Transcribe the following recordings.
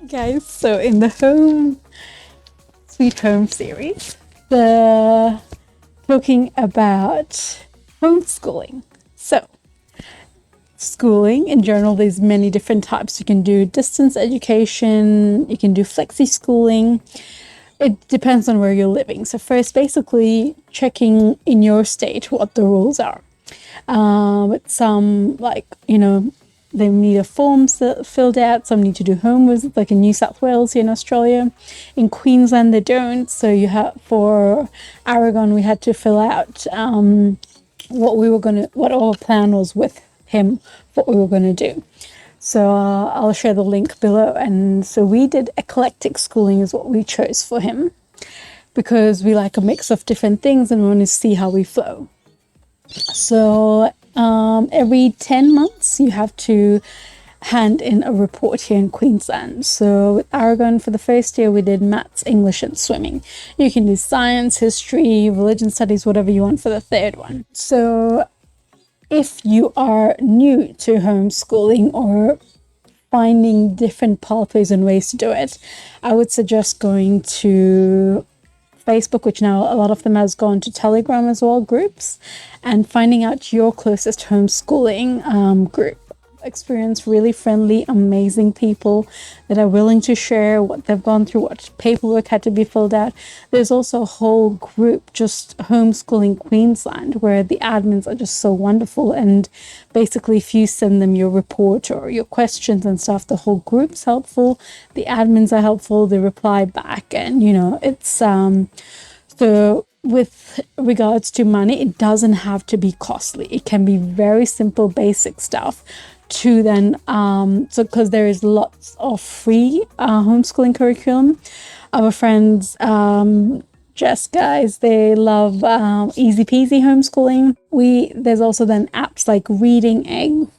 Guys, so in the Home Sweet Home series, the talking about homeschooling. So schooling in general, there's many different types. You can do distance education, you can do flexi schooling. It depends on where you're living. So first, basically checking in your state what the rules are. With some, like, they need a form filled out. Some need to do home visits, like in New South Wales here in Australia. In Queensland, they don't. So for Aragon, we had to fill out what our plan was with him, what we were going to do. So I'll share the link below. And so we did eclectic schooling is what we chose for him, because we like a mix of different things and we want to see how we flow. So every 10 months you have to hand in a report here in Queensland. So with Aragon, for the first year we did maths, English and swimming. You can do science, history, religion studies, whatever you want for the third one. So if you are new to homeschooling or finding different pathways and ways to do it, I would suggest going to Facebook, which now a lot of them has gone to Telegram as well, groups, and finding out your closest homeschooling group. Experience really friendly, amazing people that are willing to share what they've gone through, what paperwork had to be filled out. There's also a whole group, just Homeschooling Queensland, where the admins are just so wonderful, and basically if you send them your report or your questions and stuff, the whole group's helpful, the admins are helpful, they reply back, and it's so with regards to money, it doesn't have to be costly. It can be very simple, basic stuff to then, because there is lots of free homeschooling curriculum. Our friends, Jess guys, they love easy peasy homeschooling. There's also then apps like Reading Eggs.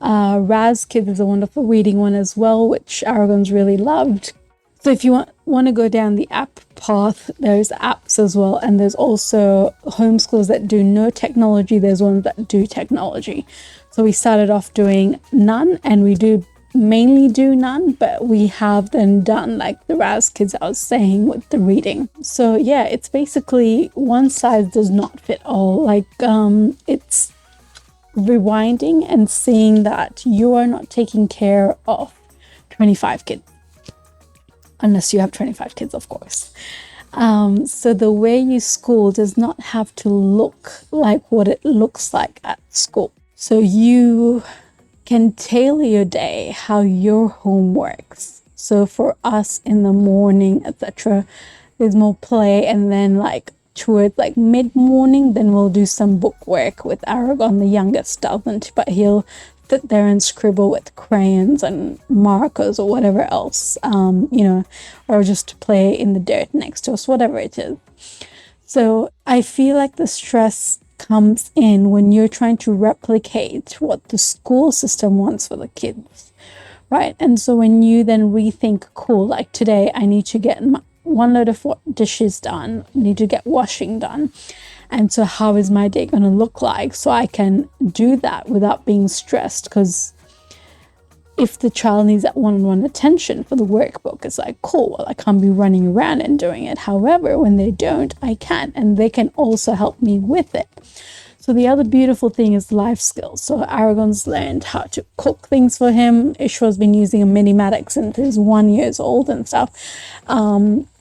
Raz Kids is a wonderful reading one as well, which Aragon's really loved. So if you want to go down the app path, there's apps as well, and there's also homeschoolers that do no technology. There's ones that do technology. So we started off doing none, and we do mainly do none, but we have then done like the Raz Kids I was saying with the reading. So yeah, it's basically one size does not fit all. Like it's rewinding and seeing that you are not taking care of 25 kids. Unless you have 25 kids, of course. So the way you school does not have to look like what it looks like at school. So you can tailor your day how your home works. So for us in the morning, etc., there's more play, and then like towards like mid-morning, then we'll do some book work with Aragon. The youngest doesn't, but he'll sit there and scribble with crayons and markers or whatever else, or just play in the dirt next to us, whatever it is. So I feel like the stress comes in when you're trying to replicate what the school system wants for the kids, right? And so when you then rethink, cool, like today I need to get one load of dishes done, I need to get washing done. And so how is my day going to look like so I can do that without being stressed? Because if the child needs that one-on-one attention for the workbook, it's like, cool, well, I can't be running around and doing it. However, when they don't, I can, and they can also help me with it. So the other beautiful thing is life skills. So Aragon's learned how to cook things for him. Ishwa's been using a mini-matic since he's 1 year old and stuff.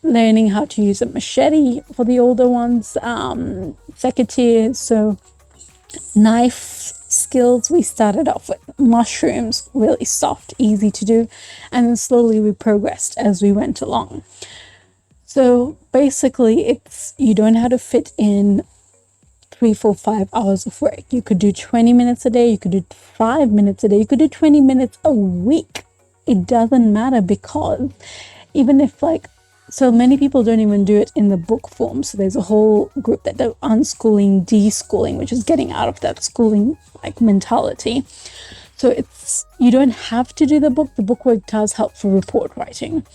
Learning how to use a machete for the older ones. Secateurs, so knife skills. We started off with mushrooms, really soft, easy to do. And then slowly we progressed as we went along. So basically you don't have to fit in 3, 4, 5 hours of work. You could do 20 minutes a day, you could do 5 minutes a day, you could do 20 minutes a week. It doesn't matter, because even if so many people don't even do it in the book form. So there's a whole group that do unschooling, deschooling, which is getting out of that schooling mentality. So you don't have to do the book. The book work does help for report writing.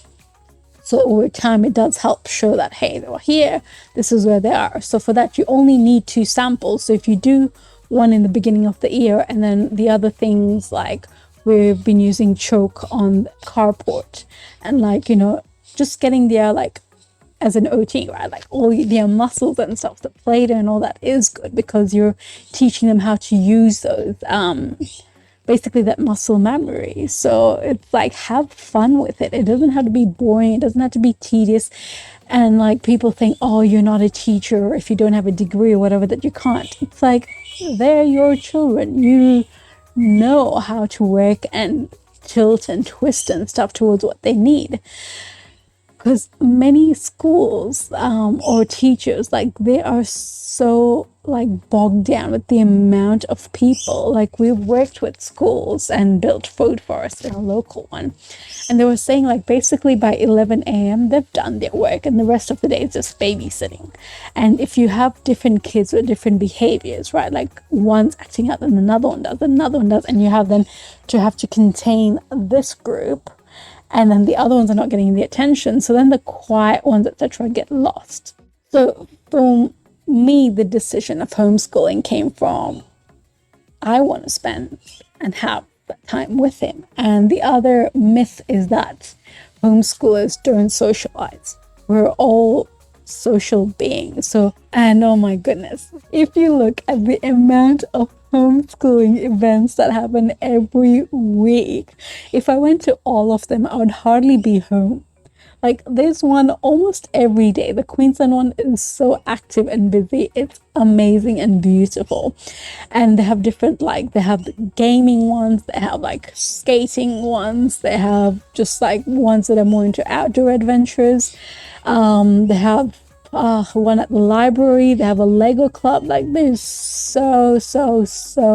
So over time, it does help show that, hey, they were here, this is where they are. So for that, you only need 2 samples. So if you do one in the beginning of the year, and then the other things like we've been using chalk on the carport, and like, you know, just getting their, like, as an OT, right, like all their muscles and stuff, the play and all that is good, because you're teaching them how to use those, basically that muscle memory. So it's like, have fun with it. It doesn't have to be boring, it doesn't have to be tedious. And like, people think, oh, you're not a teacher, or if you don't have a degree or whatever, that you can't. It's like, they're your children. You know how to work and tilt and twist and stuff towards what they need. Because many schools or teachers, like, they are so like bogged down with the amount of people. Like, we've worked with schools and built food forests in a local one, and they were saying, like, basically by 11 a.m. they've done their work, and the rest of the day is just babysitting. And if you have different kids with different behaviors, right, like one's acting out and another one does, and you have then to have to contain this group, and then the other ones are not getting the attention, so then the quiet ones, etc., get lost. So for me, the decision of homeschooling came from, I want to spend and have that time with him. And the other myth is that homeschoolers don't socialize. We're all social beings. So, and oh my goodness, if you look at the amount of homeschooling events that happen every week, if I went to all of them, I would hardly be home. Like, there's one almost every day. The Queensland one is so active and busy. It's amazing and beautiful. And they have different, like, they have the gaming ones, they have like skating ones, they have just like ones that are more into outdoor adventures. They have one at the library, they have a Lego club. Like, there's so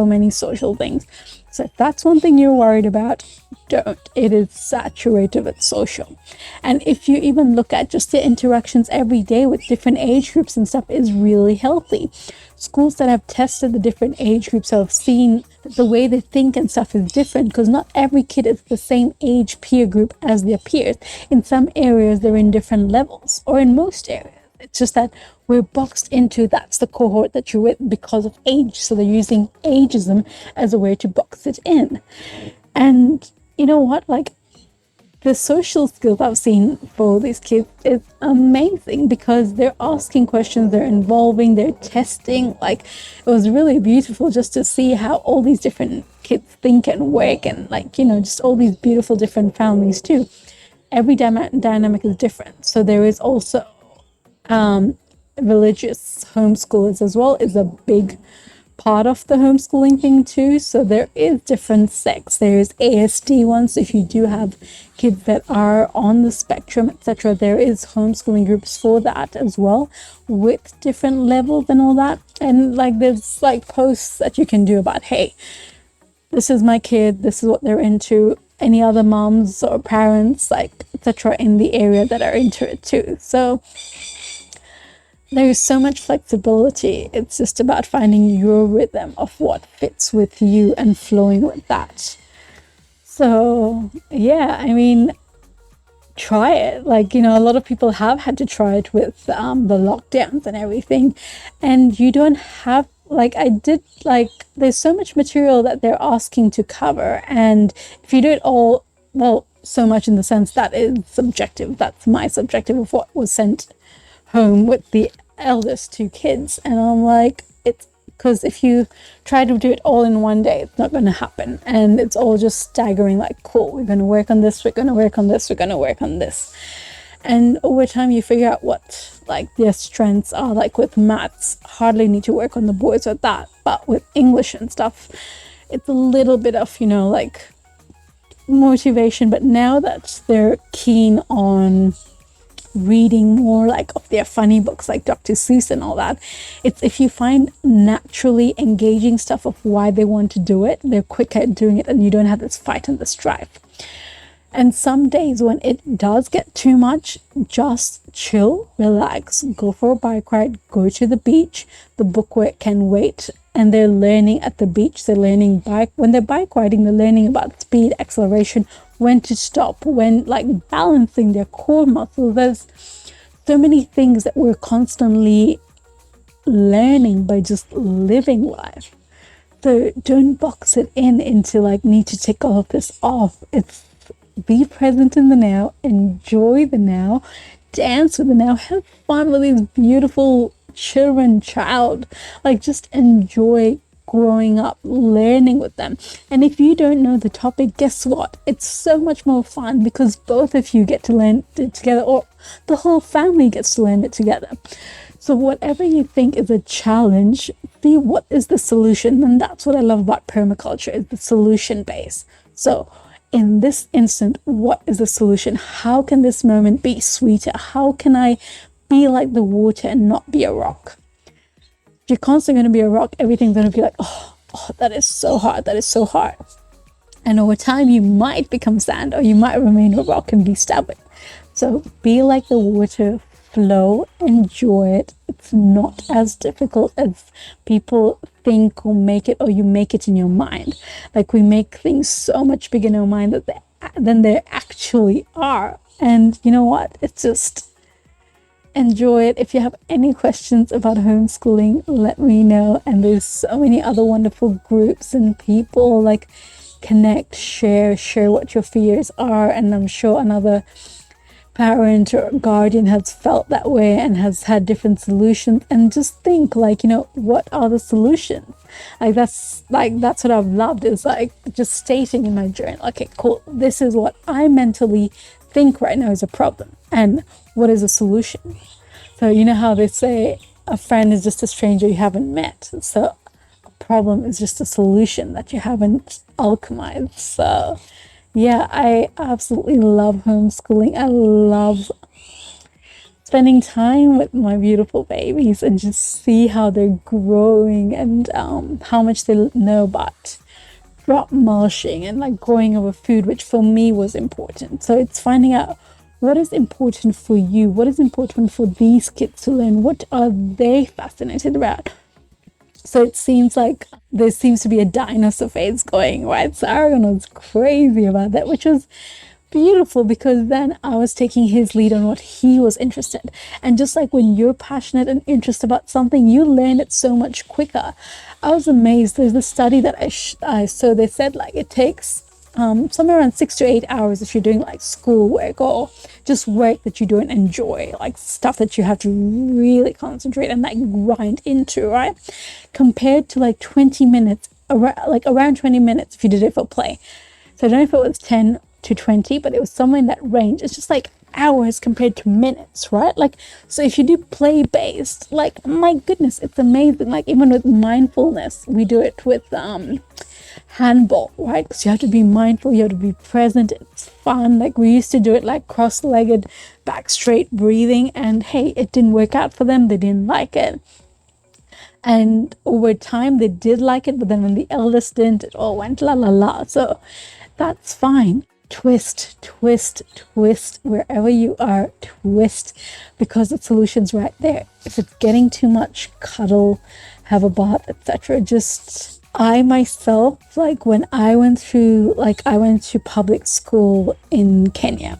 many social things. So if that's one thing you're worried about, don't. It is saturated with social. And if you even look at just the interactions every day with different age groups and stuff, is really healthy. Schools that have tested the different age groups have seen that the way they think and stuff is different, because not every kid is the same age peer group as their peers. In some areas, they're in different levels, or in most areas. It's just that we're boxed into, that's the cohort that you're with because of age. So they're using ageism as a way to box it in. And you know what? Like, the social skills I've seen for these kids is amazing, because they're asking questions, they're involving, they're testing. Like, it was really beautiful just to see how all these different kids think and work, and like, you know, just all these beautiful different families too. Every dynamic is different. So there is also religious homeschoolers as well, is a big part of the homeschooling thing too. So there is different sects. There's ASD ones. If you do have kids that are on the spectrum, etc., there is homeschooling groups for that as well, with different levels and all that. And like, there's like posts that you can do about, hey, this is my kid, this is what they're into, any other moms or parents, like, etc., in the area that are into it too. So there's so much flexibility. It's just about finding your rhythm of what fits with you and flowing with that. So yeah, I mean, try it. Like, you know, a lot of people have had to try it with the lockdowns and everything, and you don't have, like, I did, like, there's so much material that they're asking to cover, and if you do it all, well, so much in the sense that is subjective. That's my subjective of what was sent home with the eldest two kids. And I'm like, it's because if you try to do it all in one day, it's not going to happen, and it's all just staggering. Like, cool, we're going to work on this, we're going to work on this, we're going to work on this, and over time you figure out what like their strengths are. Like with maths, hardly need to work on the boards with that, but with English and stuff, it's a little bit of, you know, like motivation. But now that they're keen on reading more like of their funny books like Dr. Seuss and all that, it's, if you find naturally engaging stuff of why they want to do it, they're quick at doing it, and you don't have this fight and the strife. And some days when it does get too much, just chill, relax, go for a bike ride, go to the beach. The book work can wait, and they're learning at the beach. They're learning when they're bike riding, they're learning about speed, acceleration, when to stop, when, like, balancing their core muscles. There's so many things that we're constantly learning by just living life. So don't box it into like need to tick all of this off. It's be present in the now, enjoy the now, dance with the now, have fun with these beautiful children, child. Like just enjoy growing up, learning with them. And if you don't know the topic, guess what? It's so much more fun because both of you get to learn it together, or the whole family gets to learn it together. So whatever you think is a challenge, see what is the solution. And that's what I love about permaculture, is the solution base. So in this instant, what is the solution? How can this moment be sweeter? How can I be like the water and not be a rock? If you're constantly going to be a rock, everything's going to be like, oh, that is so hard. That is so hard. And over time, you might become sand, or you might remain a rock and be stubborn. So be like the water, flow, enjoy it. It's not as difficult as people think or make it, or you make it in your mind. Like we make things so much bigger in our mind than they actually are. And you know what? It's just enjoy it. If you have any questions about homeschooling, let me know. And there's so many other wonderful groups and people, like connect, share what your fears are. And I'm sure another parent or guardian has felt that way and has had different solutions. And just think, like, you know, what are the solutions? That's what I've loved, is like just stating in my journal, okay, cool, this is what I mentally think right now is a problem, and what is a solution. So you know how they say a friend is just a stranger you haven't met. So a problem is just a solution that you haven't alchemized. So yeah, I absolutely love homeschooling. I love spending time with my beautiful babies and just see how they're growing, and how much they know about drop mulching and like growing over food, which for me was important. So it's finding out what is important for you, what is important for these kids to learn, what are they fascinated about. So it seems like there seems to be a dinosaur phase going, right? So Aragon was crazy about that, which was beautiful, because then I was taking his lead on what he was interested. And just like when you're passionate and interested about something, you learn it so much quicker. I was amazed. There's a study that I so they said like it takes somewhere around 6 to 8 hours if you're doing like schoolwork or just work that you don't enjoy, like stuff that you have to really concentrate and like grind into, right? Compared to like 20 minutes, around 20 minutes if you did it for play. So I don't know if it was 10 to 20, but it was somewhere in that range. It's just like hours compared to minutes, right? Like, so if you do play based, like, my goodness, it's amazing. Like, even with mindfulness, we do it with handball, right? Because you have to be mindful, you have to be present. It's fun. Like, we used to do it like cross-legged, back straight breathing, and hey, it didn't work out for them. They didn't like it. And over time they did like it, but then when the eldest didn't, it all went la la la. So that's fine. Twist wherever you are, twist, because the solution's right there. If it's getting too much, cuddle, have a bath, etc. Just, I myself, like when I went to public school in Kenya,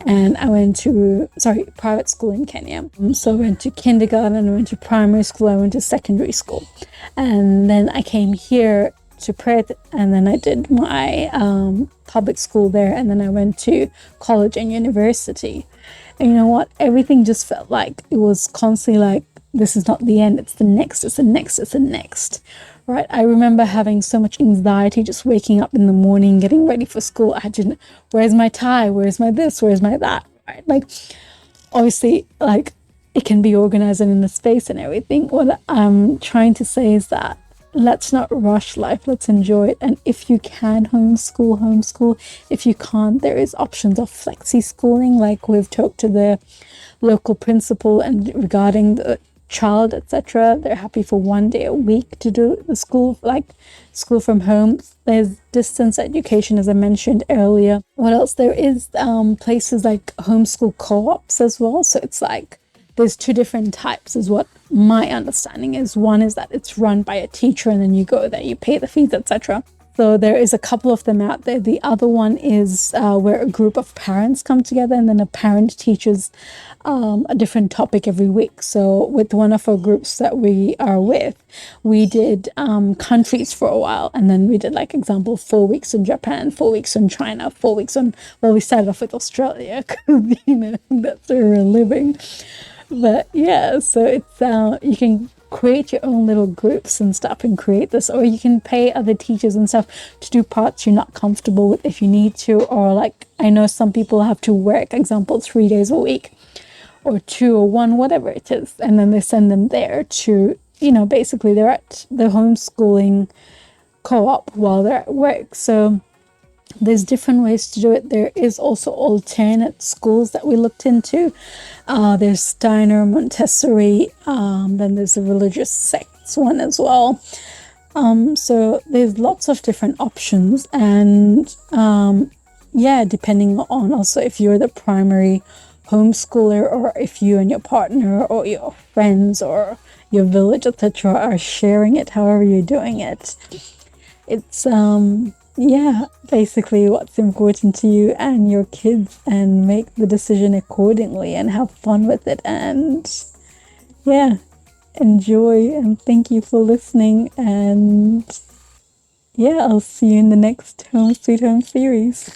and I went to private school in Kenya. So I went to kindergarten, I went to primary school, I went to secondary school, and then I came here to Perth, and then I did my public school there, and then I went to college and university. And you know what? Everything just felt like it was constantly like, this is not the end, it's the next, it's the next, it's the next. Right? I remember having so much anxiety just waking up in the morning, getting ready for school. I had to, where's my tie? Where's my this? Where's my that? Right? Like, obviously, like, it can be organized and in the space and everything. What I'm trying to say is that let's not rush life. Let's enjoy it. And if you can homeschool. If you can't, there is options of flexi schooling. Like, we've talked to the local principal and regarding the child, etc. They're happy for 1 day a week to do the school, like school from home. There's distance education, as I mentioned earlier. What else? There is places like Homeschool Co-Ops as well. So it's like there's two different types is what my understanding is. One is that it's run by a teacher, and then you go there, you pay the fees, etc. So there is a couple of them out there. The other one is where a group of parents come together, and then a parent teaches a different topic every week. So with one of our groups that we are with, we did countries for a while, and then we did, like, example, 4 weeks in Japan, 4 weeks in China, 4 weeks in, well, we started off with Australia because, that's where we're living. But yeah, so it's you can create your own little groups and stuff and create this, or you can pay other teachers and stuff to do parts you're not comfortable with if you need to. Or, like, I know some people have to work, example, 3 days a week or 2 or 1, whatever it is, and then they send them there to, basically they're at the homeschooling co-op while they're at work. So there's different ways to do it. There is also alternate schools that we looked into. There's Steiner, Montessori, then there's the religious sects one as well. So there's lots of different options, and depending on also if you're the primary homeschooler, or if you and your partner or your friends or your village, etc., are sharing it, however you're doing it. It's basically what's important to you and your kids, and make the decision accordingly and have fun with it, and enjoy. And thank you for listening, and I'll see you in the next Home Sweet Home series.